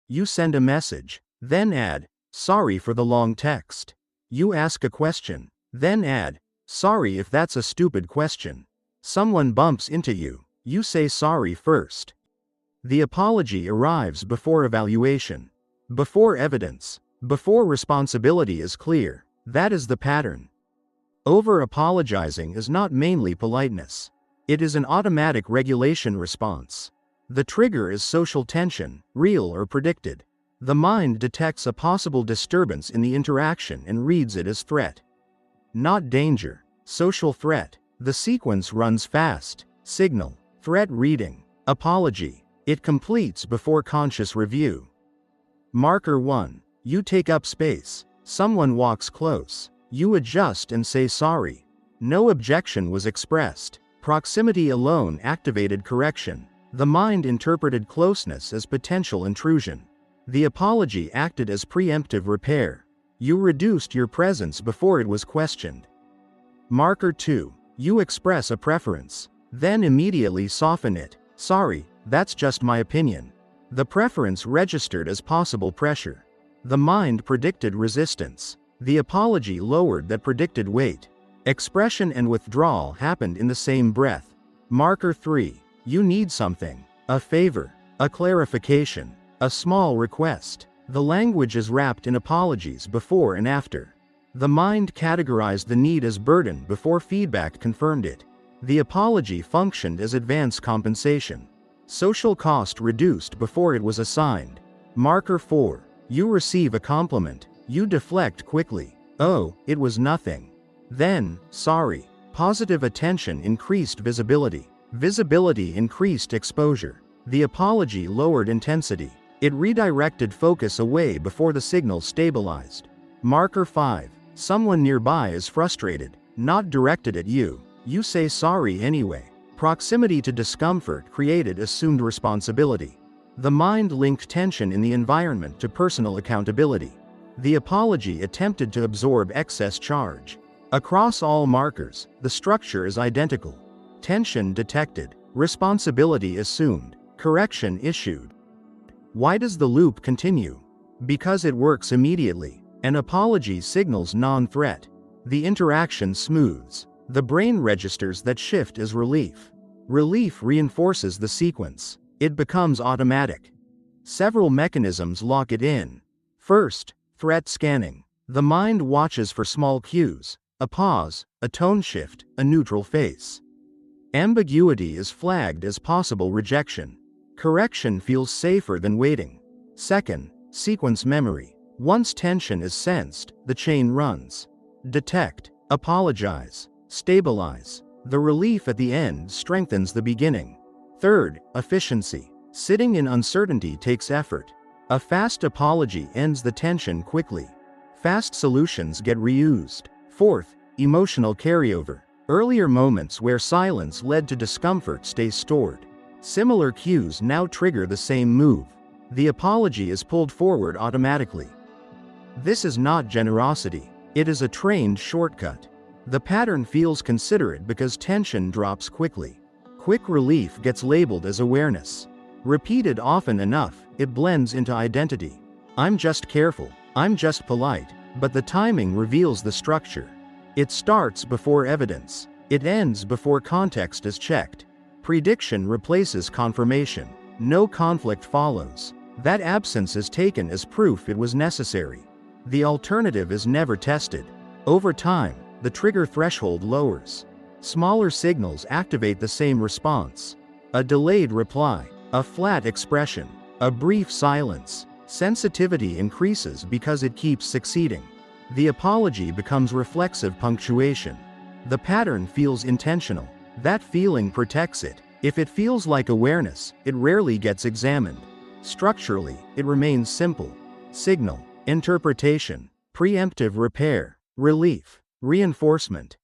You send a message, then add, "Sorry for the long text." You ask a question, then add, "Sorry if that's a stupid question." Someone bumps into you, you say sorry first. The apology arrives before evaluation, before evidence, before responsibility is clear. That is the pattern. Over-apologizing is not mainly politeness. It is an automatic regulation response. The trigger is social tension, real or predicted. The mind detects a possible disturbance in the interaction and reads it as threat. Not danger, social threat. The sequence runs fast. Signal, threat reading, apology. It completes before conscious review. Marker 1. You take up space. Someone walks close. You adjust and say sorry. No objection was expressed. Proximity alone activated correction. The mind interpreted closeness as potential intrusion. The apology acted as preemptive repair. You reduced your presence before it was questioned. Marker 2. You express a preference, then immediately soften it. Sorry, that's just my opinion. The preference registered as possible pressure. The mind predicted resistance. The apology lowered that predicted weight. Expression and withdrawal happened in the same breath. Marker 3. You need something. A favor. A clarification. A small request. The language is wrapped in apologies before and after. The mind categorized the need as burden before feedback confirmed it. The apology functioned as advance compensation. Social cost reduced before it was assigned. Marker 4. You receive a compliment. You deflect quickly. Oh, it was nothing. Then, sorry. Positive attention increased visibility. Visibility increased exposure. The apology lowered intensity. It redirected focus away before the signal stabilized. Marker 5. Someone nearby is frustrated, not directed at you. You say sorry anyway. Proximity to discomfort created assumed responsibility. The mind linked tension in the environment to personal accountability. The apology attempted to absorb excess charge. Across all markers, the structure is identical. Tension detected, responsibility assumed, correction issued. Why does the loop continue? Because it works immediately. An apology signals non-threat. The interaction smooths. The brain registers that shift as relief. Relief reinforces the sequence. It becomes automatic. Several mechanisms lock it in. First, threat scanning. The mind watches for small cues, a pause, a tone shift, a neutral face. Ambiguity is flagged as possible rejection. Correction feels safer than waiting. Second, sequence memory. Once tension is sensed, the chain runs. Detect, apologize, stabilize. The relief at the end strengthens the beginning. Third, efficiency. Sitting in uncertainty takes effort. A fast apology ends the tension quickly. Fast solutions get reused. Fourth, emotional carryover. Earlier moments where silence led to discomfort stay stored. Similar cues now trigger the same move. The apology is pulled forward automatically. This is not generosity. It is a trained shortcut. The pattern feels considerate because tension drops quickly. Quick relief gets labeled as awareness. Repeated often enough, it blends into identity. I'm just careful. I'm just polite. But the timing reveals the structure. It starts before evidence. It ends before context is checked. Prediction replaces confirmation. No conflict follows. That absence is taken as proof it was necessary. The alternative is never tested. Over time, the trigger threshold lowers. Smaller signals activate the same response. A delayed reply, a flat expression, a brief silence. Sensitivity increases because it keeps succeeding. The apology becomes reflexive punctuation. The pattern feels intentional. That feeling protects it. If it feels like awareness, it rarely gets examined. Structurally, it remains simple. Signal, interpretation, preemptive repair, relief, reinforcement.